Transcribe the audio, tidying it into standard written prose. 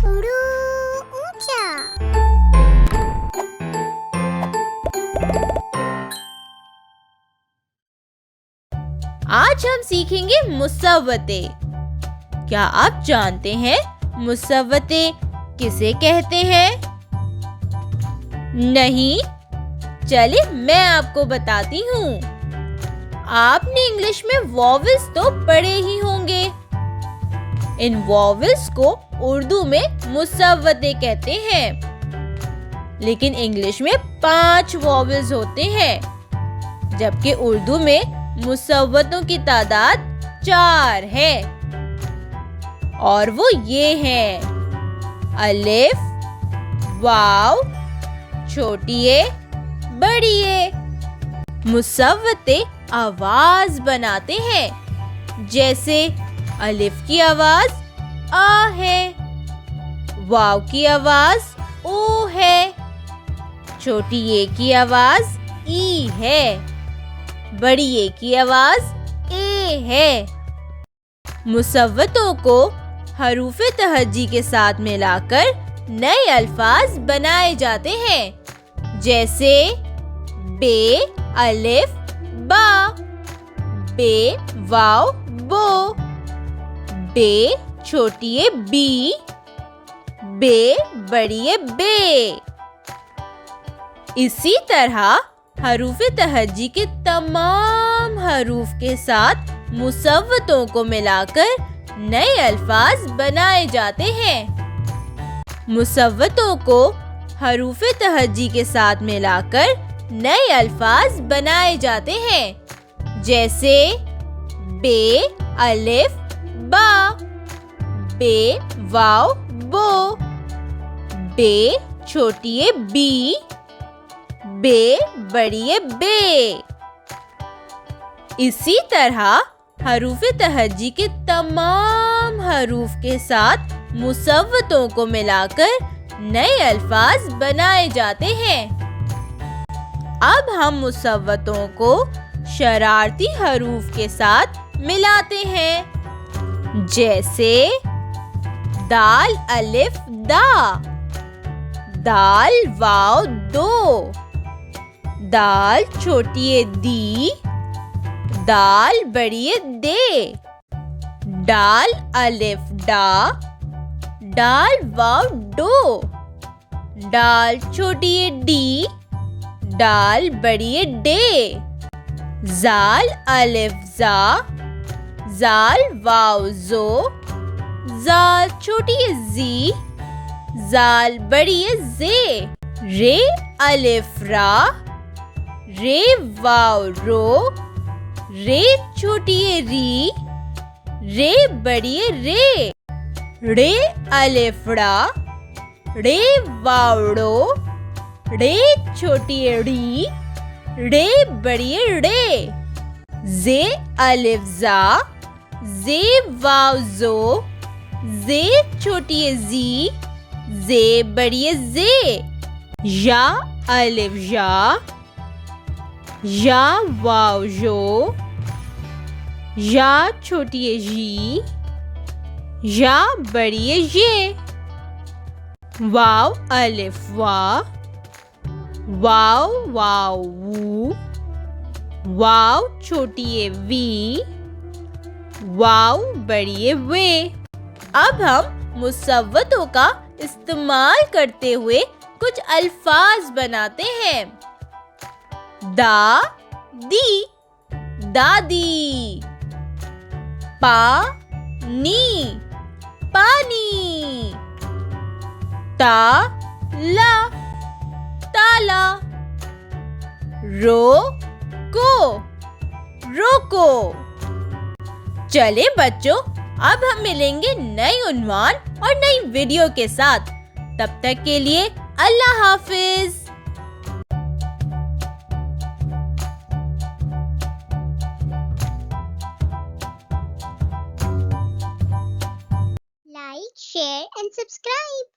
उड़ू ऊंचा। आज हम सीखेंगे मुसव्वतें। क्या आप जानते हैं मुसव्वतें किसे कहते हैं? नहीं? चलिए मैं आपको बताती हूँ। आपने इंग्लिश में वॉवेल्स तो पढ़े ही होंगे। इन वॉवेल्स को उर्दू में मुसव्वतें कहते हैं। लेकिन इंग्लिश में 5 वॉवेल्स होते हैं, जबकि उर्दू में मुसव्वतों की तादाद 4 है। और वो ये हैं: अलिफ, वाव, छोटी ए, बड़ी ए। मुसव्वतें आवाज बनाते हैं, जैसे अलिफ की आवाज आ है, वाव की आवाज ओ है, छोटी ए की आवाज ई है, बड़ी ए की आवाज ए है। मुसव्वतों को हरूफ-ए तहज्जी के साथ मिलाकर नए अल्फाज बनाए जाते हैं, जैसे बे अलिफ बा, बे वाव बो, बे छोटी ए बी, बे बड़ी ए बे। इसी तरह हरूफ-ए तहज्जी के तमाम हरूफ के साथ मुसव्वतों को मिलाकर नए अल्फाज बनाए जाते हैं। मुसव्वतों को हरूफ-ए तहज्जी के साथ मिलाकर नए अल्फाज बनाए जाते हैं, जैसे बे अलिफ बा, बे वाव बो, बे छोटी ए बी, बे बड़ी ए बे। इसी तरह हरूफ-ए तहज्जी के तमाम हरूफ के साथ मुसव्वतों को मिलाकर नए अल्फाज बनाए जाते हैं। अब हम मुसव्वतों को शरारती हरूफ के साथ मिलाते हैं, जैसे दाल अलिफ दा, दाल वाव दो, दाल छोटी ए दी, दाल बड़ी ए दे, डाल अलिफ डा, डाल वाव डो, डाल छोटी ए डी, डाल बड़ी ए डे, जाल अलिफ जा, जाल वाव जो, जाल छोटी ए जी, जाल बड़ी ए जे, रे अलिफ रा, रे वाव रो, रे छोटी ए री, रे बड़ी ए रे, रे अलिफ ड़ा, रे वावड़ो, रे छोटी ए री, रे बड़ी ए रे, जे अलिफ जा, जे वाव जो, जे छोटी ए जी, जे बड़ी ए जे, या अलिफ या, या वाव जो, या छोटी ए जी, या बड़ी ए ये, वाव अलिफ वा, वाव वाव वू, वाव छोटी ए वी, वाव बड़ी ए वे। अब हम मुसव्वतों का इस्तेमाल करते हुए कुछ अल्फाज बनाते हैं। दा दी, दादी, पा नी, पानी, ता ला, ताला, रो को, रोको। चले बच्चों, अब हम मिलेंगे नए उन्वान और नई वीडियो के साथ। तब तक के लिए अल्लाह हाफिज। Like, share and subscribe.